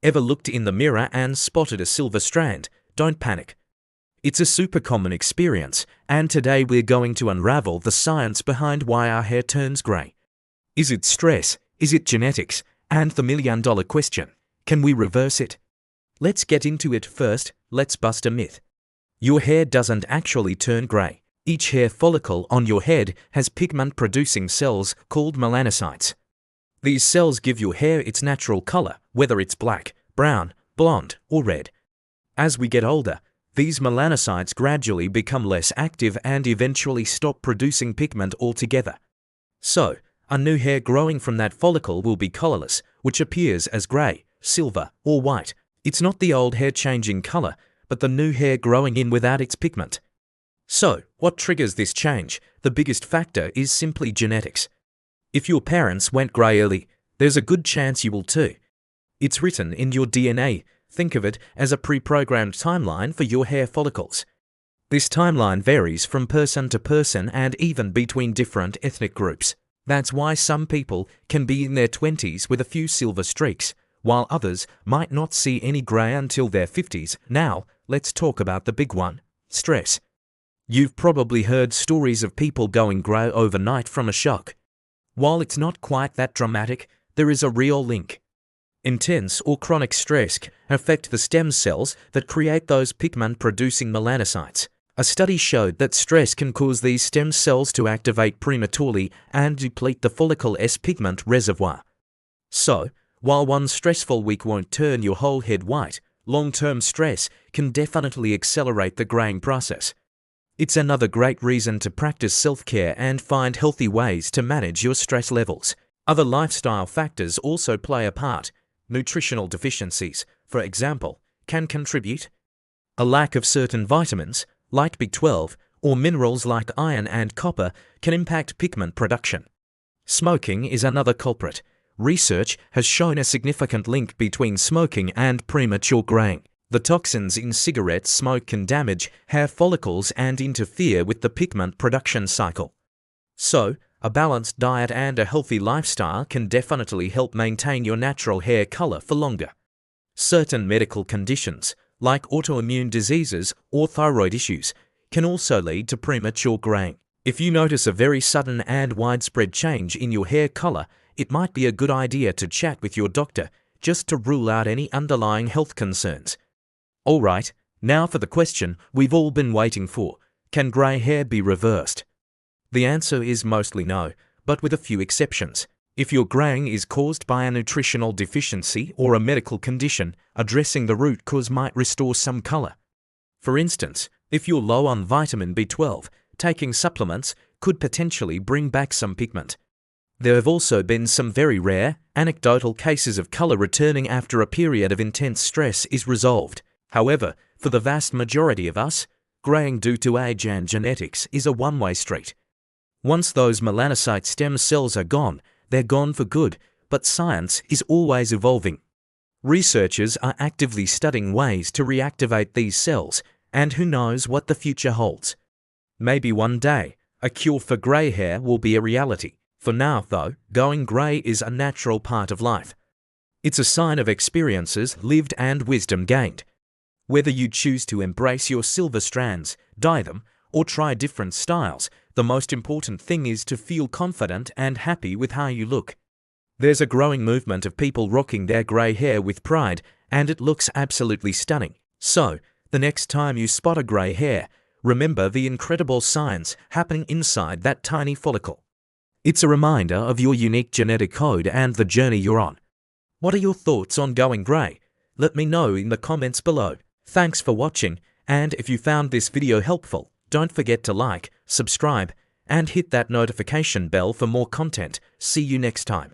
Ever looked in the mirror and spotted a silver strand? Don't panic. It's a super common experience, and today we're going to unravel the science behind why our hair turns grey. Is it stress? Is it genetics? And the million-dollar question, can we reverse it? Let's get into it. First, let's bust a myth. Your hair doesn't actually turn grey. Each hair follicle on your head has pigment-producing cells called melanocytes. These cells give your hair its natural color, whether it's black, brown, blonde, or red. As we get older, these melanocytes gradually become less active and eventually stop producing pigment altogether. So, a new hair growing from that follicle will be colorless, which appears as grey, silver, or white. It's not the old hair changing color, but the new hair growing in without its pigment. So, what triggers this change? The biggest factor is simply genetics. If your parents went grey early, there's a good chance you will too. It's written in your DNA. Think of it as a pre-programmed timeline for your hair follicles. This timeline varies from person to person and even between different ethnic groups. That's why some people can be in their 20s with a few silver streaks, while others might not see any grey until their 50s. Now, let's talk about the big one: stress. You've probably heard stories of people going grey overnight from a shock. While it's not quite that dramatic, there is a real link. Intense or chronic stress can affect the stem cells that create those pigment-producing melanocytes. A study showed that stress can cause these stem cells to activate prematurely and deplete the follicle's pigment reservoir. So, while one stressful week won't turn your whole head white, long-term stress can definitely accelerate the graying process. It's another great reason to practice self-care and find healthy ways to manage your stress levels. Other lifestyle factors also play a part. Nutritional deficiencies, for example, can contribute. A lack of certain vitamins, like B12, or minerals like iron and copper, can impact pigment production. Smoking is another culprit. Research has shown a significant link between smoking and premature graying. The toxins in cigarette smoke can damage hair follicles and interfere with the pigment production cycle. So, a balanced diet and a healthy lifestyle can definitely help maintain your natural hair color for longer. Certain medical conditions, like autoimmune diseases or thyroid issues, can also lead to premature graying. If you notice a very sudden and widespread change in your hair color, it might be a good idea to chat with your doctor just to rule out any underlying health concerns. Alright, now for the question we've all been waiting for: can grey hair be reversed? The answer is mostly no, but with a few exceptions. If your graying is caused by a nutritional deficiency or a medical condition, addressing the root cause might restore some color. For instance, if you're low on vitamin B12, taking supplements could potentially bring back some pigment. There have also been some very rare, anecdotal cases of color returning after a period of intense stress is resolved. However, for the vast majority of us, graying due to age and genetics is a one-way street. Once those melanocyte stem cells are gone, they're gone for good, but science is always evolving. Researchers are actively studying ways to reactivate these cells, and who knows what the future holds. Maybe one day, a cure for grey hair will be a reality. For now, though, going grey is a natural part of life. It's a sign of experiences lived and wisdom gained. Whether you choose to embrace your silver strands, dye them, or try different styles, the most important thing is to feel confident and happy with how you look. There's a growing movement of people rocking their grey hair with pride, and it looks absolutely stunning. So, the next time you spot a grey hair, remember the incredible science happening inside that tiny follicle. It's a reminder of your unique genetic code and the journey you're on. What are your thoughts on going grey? Let me know in the comments below. Thanks for watching, and if you found this video helpful, don't forget to like, subscribe, and hit that notification bell for more content. See you next time.